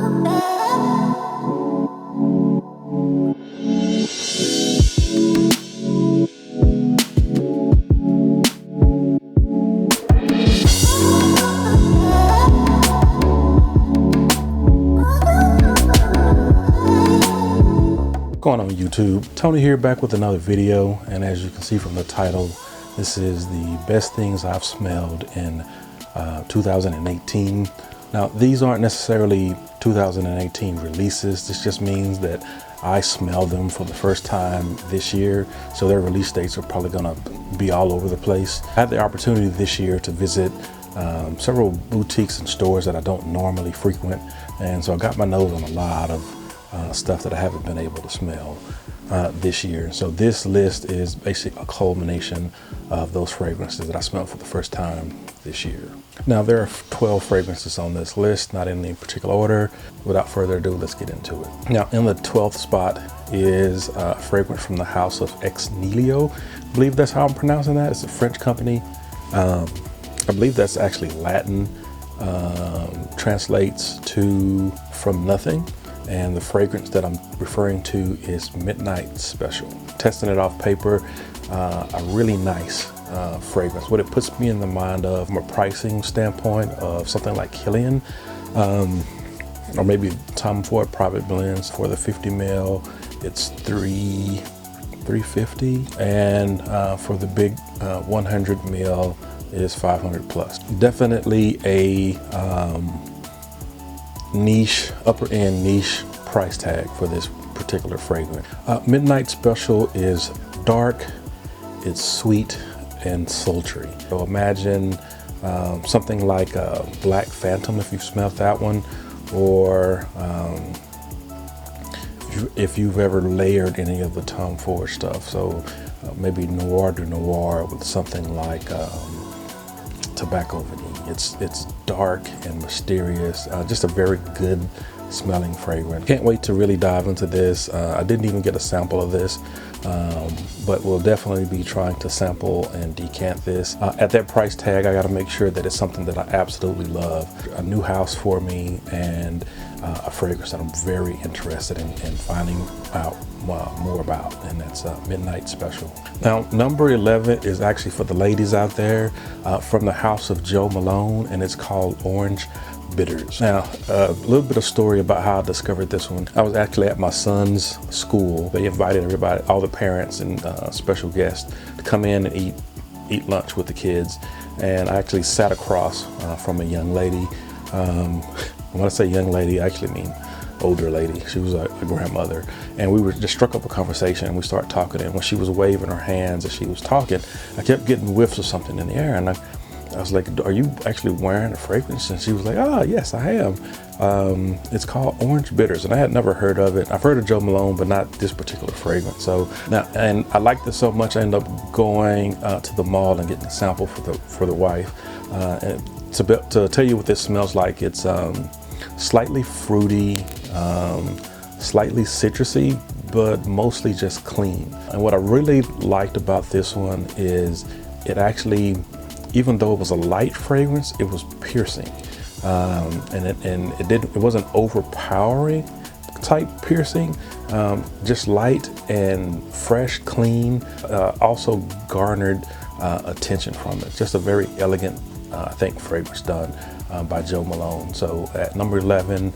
Going on YouTube, Tony here, back with another video, and as you can see from the title, this is the best things I've smelled in 2018. Now these aren't necessarily 2018 releases. This just means that I smelled them for the first time this year, so their release dates are probably gonna be all over the place. I had the opportunity this year to visit several boutiques and stores that I don't normally frequent, and so I got my nose on a lot of stuff that I haven't been able to smell this year. So this list is basically a culmination of those fragrances that I smelled for the first time this year. Now there are 12 fragrances on this list, not in any particular order. Without further ado, let's get into it. Now in the 12th spot is a fragrance from the house of Nihilio. I believe that's how I'm pronouncing that. It's a French company. I believe that's actually Latin, translates to from nothing. And the fragrance that I'm referring to is Midnight Special. Testing it off paper, a really nice fragrance. What it puts me in the mind of, from a pricing standpoint, of something like Kilian, or maybe Tom Ford Private Blends. For the 50 ml, it's $350, and for the big 100 ml, it is 500 plus. Definitely a niche, upper end niche price tag for this particular fragrance. Midnight Special is dark, it's sweet and sultry. So imagine something like a Black Phantom, if you've smelled that one, or if you've ever layered any of the Tom Ford stuff. So maybe Noir de Noir with something like Tobacco Vanille. It's dark and mysterious, just a very good smelling fragrance. Can't wait to really dive into this. I didn't even get a sample of this, but we'll definitely be trying to sample and decant this. At that price tag, I got to make sure that it's something that I absolutely love. A new house for me, and a fragrance that I'm very interested in finding out more about, and that's Midnight Special. Now number 11 is actually for the ladies out there, from the house of Joe Malone, and it's called Orange Bitters. Now a little bit of story about how I discovered this one. I was actually at my son's school. They invited everybody, all the parents and special guests, to come in and eat lunch with the kids, and I actually sat across from a young lady. When I say young lady, I actually mean older lady. She was a grandmother, and we were just struck up a conversation, and we started talking, and when she was waving her hands as she was talking, I kept getting whiffs of something in the air, and I was like, are you actually wearing a fragrance? And she was like, oh yes, I am. It's called Orange Bitters, and I had never heard of it. I've heard of Joe Malone, but not this particular fragrance. So now, and I liked it so much, I ended up going to the mall and getting a sample for the wife. And to tell you what this smells like, it's slightly fruity, slightly citrusy, but mostly just clean. And what I really liked about this one is it actually, even though it was a light fragrance, it was piercing, and it wasn't overpowering type piercing, just light and fresh, clean. Also garnered attention from it. Just a very elegant, I think, fragrance done by Joe Malone. So at number 11,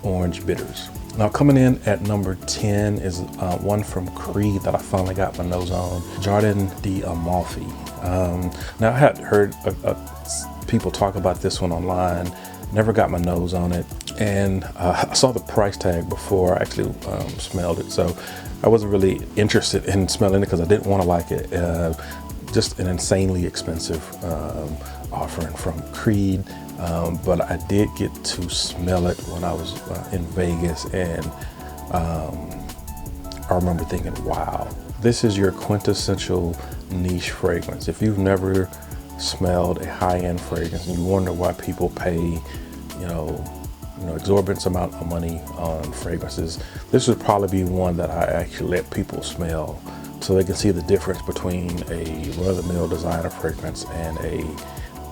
Orange Bitters. Now coming in at number 10 is one from Creed that I finally got my nose on, Jardin d'Amalfi. Now I had heard people talk about this one online, never got my nose on it, and I saw the price tag before I actually smelled it, so I wasn't really interested in smelling it because I didn't want to like it. Just an insanely expensive offering from Creed. But I did get to smell it when I was in Vegas, and I remember thinking, wow, this is your quintessential niche fragrance. If you've never smelled a high-end fragrance and you wonder why people pay, you know, exorbitant amount of money on fragrances, this would probably be one that I actually let people smell so they can see the difference between a run-of-the-mill designer fragrance and a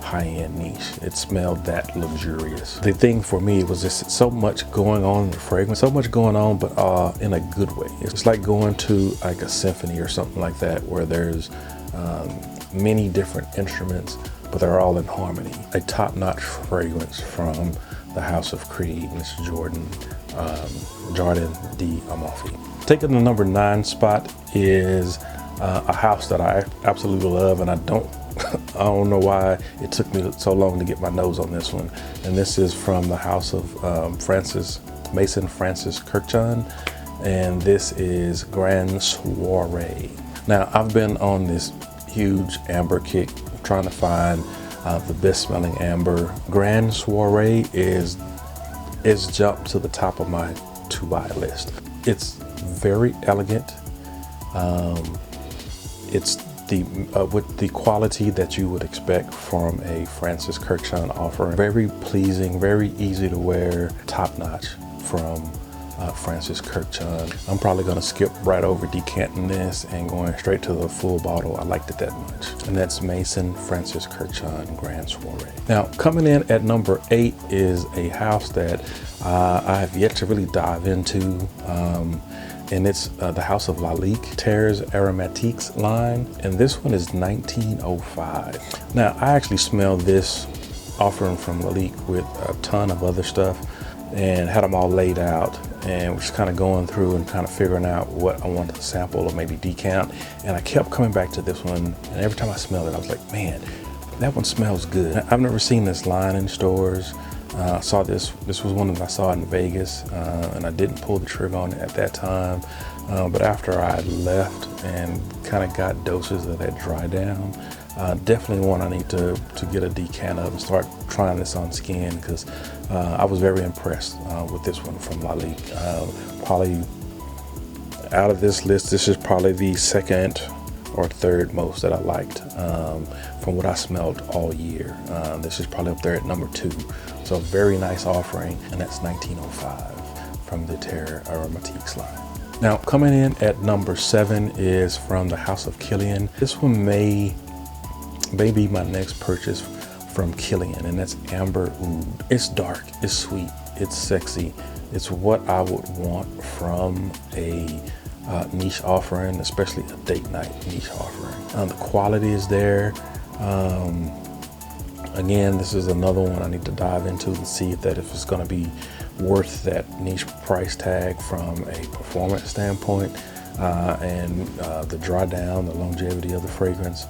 high-end niche. It smelled that luxurious. The thing for me was just so much going on in the fragrance, so much going on, but in a good way. It's like going to like a symphony or something like that, where there's many different instruments, but they're all in harmony. A top-notch fragrance from the House of Creed, and it's Jardin d'Amalfi. Taking the number 9 spot is a house that I absolutely love, and I don't know why it took me so long to get my nose on this one. And this is from the House of Maison Francis Kurkdjain, and this is Grand Soiree. Now, I've been on this huge amber kick, trying to find the best smelling amber. Grand Soiree is jumped to the top of my to buy list. It's very elegant. It's with the quality that you would expect from a Francis Kurkdjain offering. Very pleasing, very easy to wear, top notch from Francis Kurkdjain. I'm probably gonna skip right over decanting this and going straight to the full bottle. I liked it that much. And that's Maison Francis Kurkdjain Grand Soiree. Now, coming in at number 8 is a house that I have yet to really dive into. And it's the House of Lalique, Terres Aromatiques line. And this one is 1905. Now, I actually smelled this offering from Lalique with a ton of other stuff and had them all laid out, and was kind of going through and kind of figuring out what I wanted to sample or maybe decant. And I kept coming back to this one, and every time I smelled it, I was like, man, that one smells good. I've never seen this line in stores. I saw this was one that I saw in Vegas, and I didn't pull the trigger on it at that time. But after I left and kind of got doses of that dry down, definitely one I need to get a decant of and start trying this on skin, because I was very impressed with this one from Lalique. Probably out of this list, this is probably the second or third most that I liked from what I smelled all year. This is probably up there at number 2. So very nice offering, and that's 1905 from the Terres Aromatiques line. Now, coming in at number 7 is from the House of Kilian. This one may be my next purchase from Kilian, and that's Amber Oud. It's dark, it's sweet, it's sexy. It's what I would want from a niche offering, especially a date night niche offering. The quality is there. Again, this is another one I need to dive into and see if it's going to be worth that niche price tag from a performance standpoint, and the dry down, the longevity of the fragrance,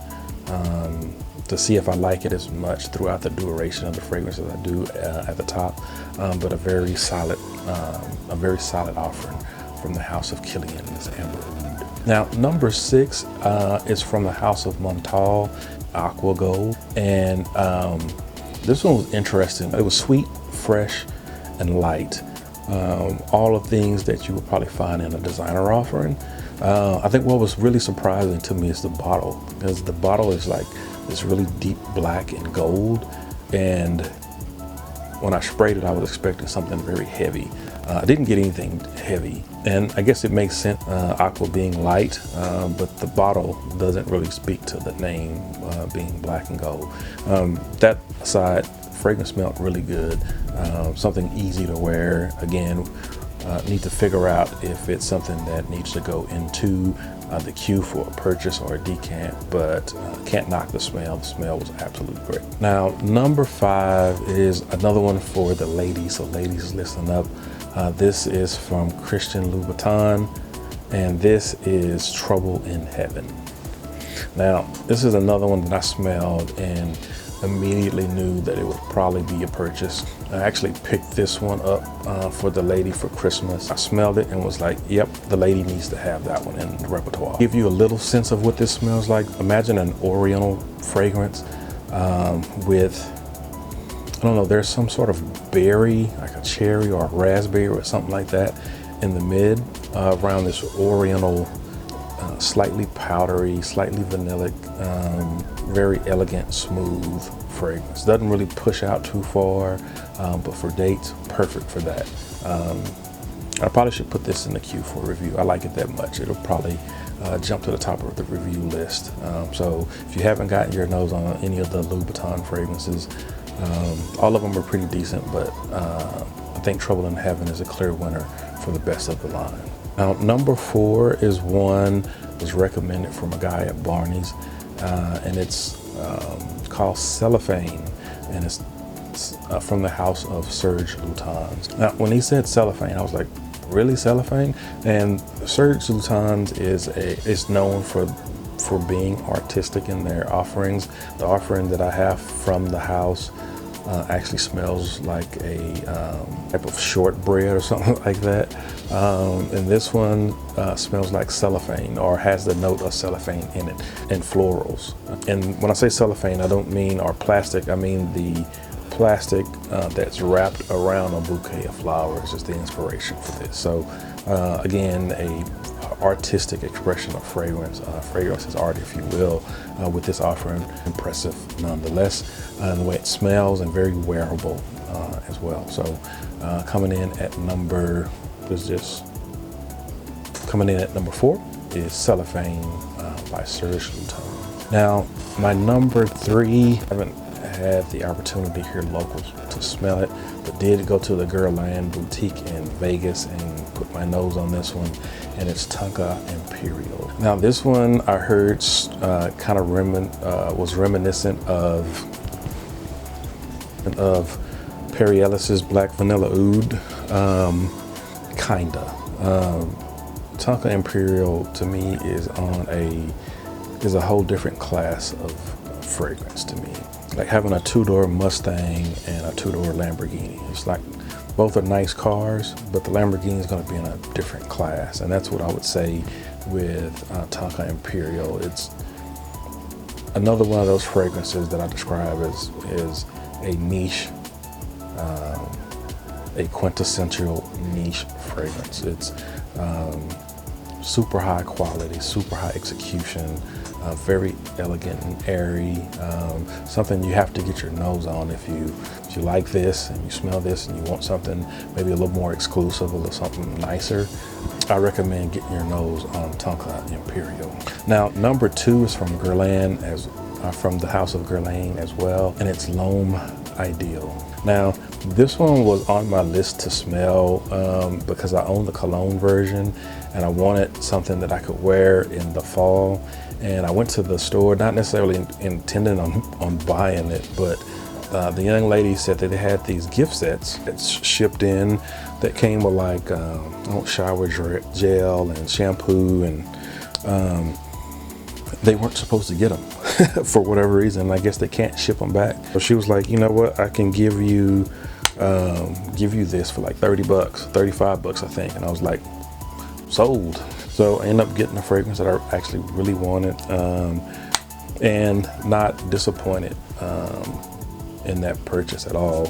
to see if I like it as much throughout the duration of the fragrance as I do at the top. But a very solid offering from the House of Kilian, this Amber Oud. Now, number 6 is from the House of Montale, Aqua Gold, and this one was interesting. It was sweet, fresh, and light. All of things that you would probably find in a designer offering. I think what was really surprising to me is the bottle, because the bottle is like this really deep black and gold, and when I sprayed it, I was expecting something very heavy. I didn't get anything heavy, and I guess it makes sense, Aqua being light, but the bottle doesn't really speak to the name being black and gold. That aside, fragrance smelled really good. Something easy to wear. Again, need to figure out if it's something that needs to go into the queue for a purchase or a decant, but can't knock the smell. The smell was absolutely great. Now, number 5 is another one for the ladies, so ladies, listen up. This is from Christian Louboutin, and this is Trouble in Heaven. Now, this is another one that I smelled and immediately knew that it would probably be a purchase. I actually picked this one up for the lady for Christmas. I smelled it and was like, yep, the lady needs to have that one in the repertoire. Give you a little sense of what this smells like. Imagine an oriental fragrance with, I don't know, there's some sort of berry, like a cherry or a raspberry or something like that in the mid, around this oriental, slightly powdery, slightly vanillic, very elegant, smooth fragrance. Doesn't really push out too far, but for dates, perfect for that. I probably should put this in the queue for review. I like it that much. It'll probably jump to the top of the review list. So if you haven't gotten your nose on any of the Louboutin fragrances, all of them are pretty decent, but I think Trouble in Heaven is a clear winner for the best of the line. Now, number 4 is one that was recommended from a guy at Barney's, and it's called Cellophane, and it's from the house of Serge Lutens. Now, when he said cellophane, I was like, really, cellophane? And Serge Lutens is known for being artistic in their offerings. The offering that I have from the house actually smells like a type of shortbread or something like that. And this one smells like cellophane, or has the note of cellophane in it, and florals. And when I say cellophane, I don't mean or plastic, I mean the plastic that's wrapped around a bouquet of flowers is the inspiration for this. So again, a artistic expression of fragrance, fragrance is art, if you will, with this offering. Impressive nonetheless, the way it smells, and very wearable as well. So coming in at number 4 is Cellophane by Serge Lutens. Now, my number 3, I haven't had the opportunity here local to smell it, but did go to the Guerlain boutique in Vegas and put my nose on this one, and it's Tonka Imperial. Now, this one I heard kind of was reminiscent of Perielis's Black Vanilla Oud, kinda. Tonka Imperial to me is a whole different class of fragrance to me. Like having a 2-door Mustang and a 2-door Lamborghini. It's like both are nice cars, but the Lamborghini is going to be in a different class, and that's what I would say with Tonka Imperial. It's another one of those fragrances that I describe as a niche, a quintessential niche fragrance. It's super high quality, super high execution, very elegant and airy, something you have to get your nose on if you like this and you smell this and you want something maybe a little more exclusive, a little something nicer. I recommend getting your nose on Tonka Imperial. Now, number 2 is from Guerlain, from the house of Guerlain as well, and it's L'Homme Ideal. Now, this one was on my list to smell because I own the cologne version, and I wanted something that I could wear in the fall. And I went to the store, not necessarily intending on buying it, but the young lady said that they had these gift sets that's shipped in that came with like shower gel and shampoo, and they weren't supposed to get them for whatever reason. I guess they can't ship them back. So she was like, you know what, I can give you this for like 30 bucks, 35 bucks, I think. And I was like, sold. So I ended up getting a fragrance that I actually really wanted, and not disappointed in that purchase at all.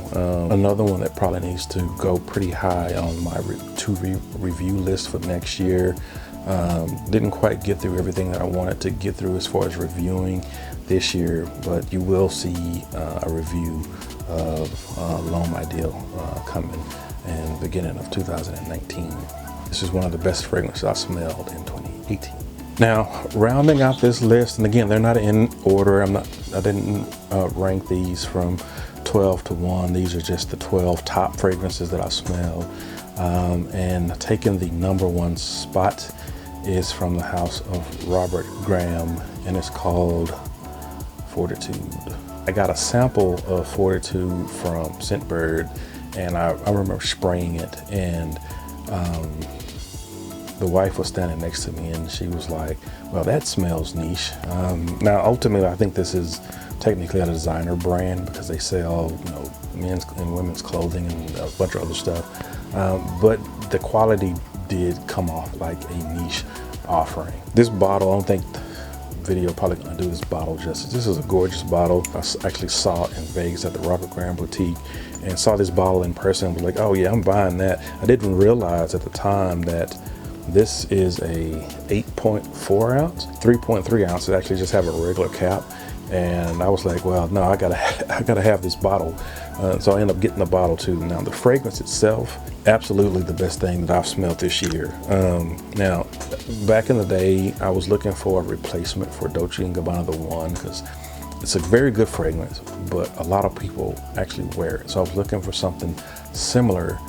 Another one that probably needs to go pretty high on my review list for next year. Didn't quite get through everything that I wanted to get through as far as reviewing this year, but you will see a review of L'Homme Ideal coming in the beginning of 2019. This is one of the best fragrances I smelled in 2018. Now, rounding out this list, and again, they're not in order. I didn't rank these from 12 to 1. These are just the 12 top fragrances that I smelled. And taking the number 1 spot is from the house of Robert Graham, and it's called Fortitude. I got a sample of Fortitude from Scentbird, and I remember spraying it, and the wife was standing next to me, and she was like, well, that smells niche. Now, ultimately, I think this is technically a designer brand because they sell, men's and women's clothing and a bunch of other stuff. But the quality did come off like a niche offering. This bottle, I don't think video probably gonna do this bottle justice. This is a gorgeous bottle. I actually saw it in Vegas at the Robert Graham boutique and saw this bottle in person and was like, oh yeah, I'm buying that. I didn't realize at the time that this is a 8.4 ounce, 3.3 ounces. Actually just have a regular cap, And I was like, well, no, I gotta have this bottle. So I ended up getting the bottle too. Now the fragrance itself, absolutely the best thing that I've smelled this year. Now, back in the day, I was looking for a replacement for Dolce & Gabbana The One, because it's a very good fragrance, but a lot of people actually wear it. So I was looking for something similar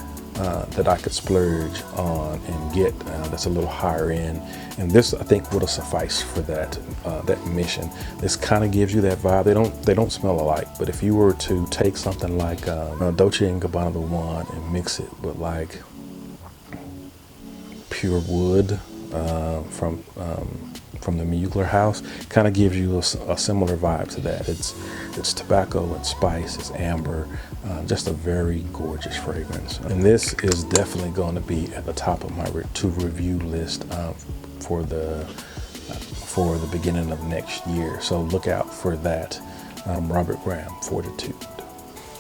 that I could splurge on and get that's a little higher end, and this I think would have sufficed for that mission. This kind of gives you that vibe. They don't smell alike, but if you were to take something like Dolce & Gabbana The One and mix it with like pure wood from the Mugler house, kind of gives you a similar vibe to that. It's tobacco and spice, it's amber, just a very gorgeous fragrance. And this is definitely going to be at the top of my to review list for the beginning of next year. So look out for that, Robert Graham Fortitude.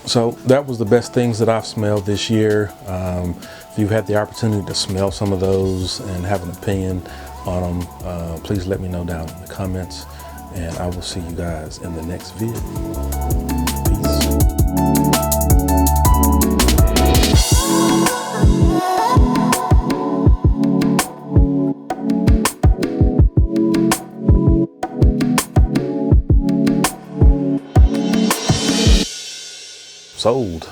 So that was the best things that I've smelled this year. If you've had the opportunity to smell some of those and have an opinion on them, please let me know down in the comments, and I will see you guys in the next video. Peace. Sold.